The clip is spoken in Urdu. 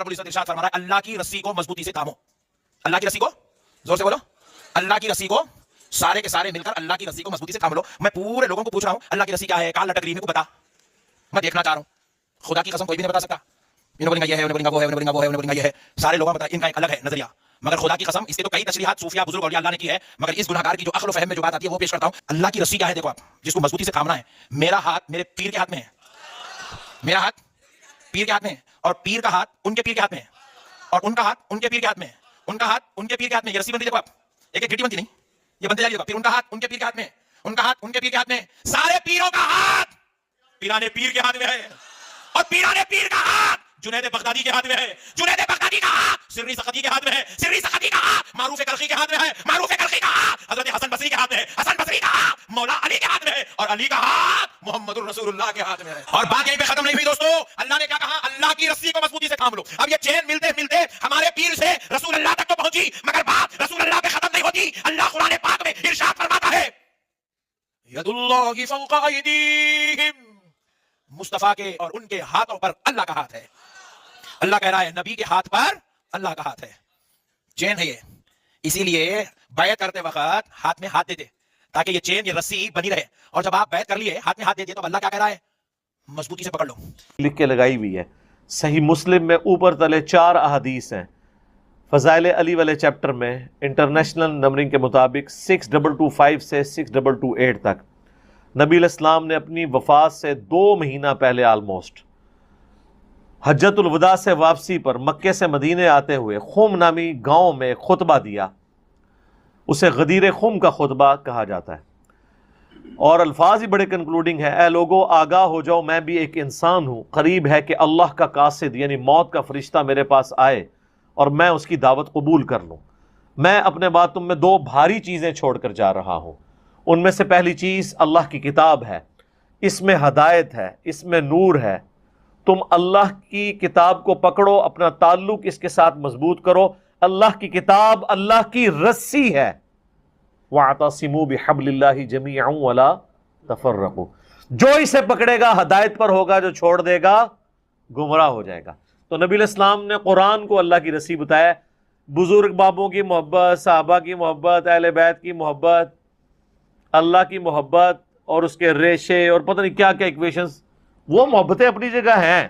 رب العزت ارشاد فرما رہا ہے اللہ کی رسی کو مضبوطی سے تھامو. اللہ کی رسی کو زور سے بولو, اللہ کی رسی کو سارے کے سارے مل کر اللہ کی رسی کو مضبوطی سے تھام لو. میں پورے لوگوں کو پوچھ رہا ہوں اللہ کی رسی کیا ہے, کہاں لٹک رہی ہے, کو بتا, میں دیکھنا چاہ رہا ہوں. خدا کی قسم کوئی بھی نہیں بتا سکتا. انہیں بولیں گے یہ ہے, انہیں بولیں گے وہ ہے, انہیں بولیں گے وہ ہے, انہیں بولیں گے یہ ہے. سارے لوگوں کو ان کا ایک الگ ہے نظریہ, مگر خدا کی قسم اس سے تو کئی تشریحات صوفیہ بزرگ اولیاء اللہ نے کی ہے, مگر اس گناہگار کی جو عقل و فہم میں جو بات آتی ہے وہ پیش کرتا ہوں. اللہ کی رسی کیا ہے, دیکھو آپ, جس کو مضبوطی سے تھامنا ہے. میرا ہاتھ میرے پیر کے ہاتھ میں ہے, میرا ہاتھ پیر کے ہاتھ میں ہے, اور پیر کا ہاتھ ان کے پیر کے ہاتھ میں ہے, اور ان کا ہاتھ ان کے پیر کے ہاتھ میں ہے, ان کا ہاتھ ان کے پیر کے ہاتھ میں. یہ رسی بنتی دیکھو آپ, ایک ایک گھٹی بنتی نہیں, یہ بنتے جائیے. پھر ان کا ہاتھ ان کے پیر کے ہاتھ میں, ان کا ہاتھ ان کے پیر کے ہاتھ میں. سارے پیروں کا ہاتھ پیرانے پیر کے ہاتھ میں ہے, اور پیرانے پیر کا ہاتھ جنید بغدادی کے ہاتھ میں ہے, جنید بغدادی کا ہاتھ سری سختی کے ہاتھ میں ہے, سری سختی کا ہاتھ معروف کرخی کے ہاتھ میں ہے, معروف کرخی کا ہاتھ حضرت حسن بصری کے ہاتھ میں ہے, حسن بصری کا ہاتھ مولا علی کے ہاتھ میں ہے, اور علی کا ہاتھ محمد الرسول اللہ کے ہاتھ میں ہے. اور بات یہیں پہ ختم نہیں ہوئی دوستو, اللہ نے کیا کہا, اللہ کی رسی کو مضبوطی سے تھام لو. اب یہ چین ملتے ملتے ہمارے پیر سے رسول اللہ تک تو پہنچی, مگر بات رسول اللہ پہ ختم نہیں ہوتی. اللہ قرآن پاک میں ارشاد فرماتا ہے ید اللہ فوق ایدیہم, مصطفیٰ کے اور ان کے ہاتھوں پر اللہ کا ہاتھ ہے. اللہ کہہ رہا ہے نبی کے ہاتھ پر اللہ کا ہاتھ ہے. چین ہے یہ, اسی لیے بیعت کرتے وقت ہاتھ میں ہاتھ دیتے تاکہ یہ چین یہ رسی بنی رہے, اور جب آپ بیعت کر لیے ہاتھ میں ہاتھ دے دیے تو اللہ کیا کہہ رہا ہے, مضبوطی سے پکڑ لو. لکھ کے لگائی ہوئی ہے صحیح مسلم میں, اوپر تلے 4 احادیث ہیں. فضائل علی والے چیپٹر میں انٹرنیشنل نمبرنگ کے مطابق 6225 سے 6228 تک نبی علیہ السلام نے اپنی وفات سے 2 مہینہ پہلے آلموسٹ حجت الوداع سے واپسی پر مکے سے مدینے آتے ہوئے خم نامی گاؤں میں خطبہ دیا. اسے غدیر خم کا خطبہ کہا جاتا ہے, اور الفاظ ہی بڑے کنکلوڈنگ ہے. اے لوگو آگاہ ہو جاؤ, میں بھی ایک انسان ہوں, قریب ہے کہ اللہ کا قاصد یعنی موت کا فرشتہ میرے پاس آئے اور میں اس کی دعوت قبول کر لوں. میں اپنے بعد تم میں 2 بھاری چیزیں چھوڑ کر جا رہا ہوں. ان میں سے پہلی چیز اللہ کی کتاب ہے, اس میں ہدایت ہے, اس میں نور ہے. تم اللہ کی کتاب کو پکڑو, اپنا تعلق اس کے ساتھ مضبوط کرو. اللہ کی کتاب اللہ کی رسی ہے. وَاعْتَصِمُوا بِحَبْلِ اللَّهِ جَمِيعًا وَلَا تَفَرَّقُوا, جو اسے پکڑے گا ہدایت پر ہوگا, جو چھوڑ دے گا گمراہ ہو جائے گا. تو نبی علیہ السلام نے قرآن کو اللہ کی رسی بتایا. بزرگ بابوں کی محبت, صحابہ کی محبت, اہل بیت کی محبت, اللہ کی محبت اور اس کے ریشے اور پتہ نہیں کیا کیا ایکویشنز, وہ محبتیں اپنی جگہ ہیں,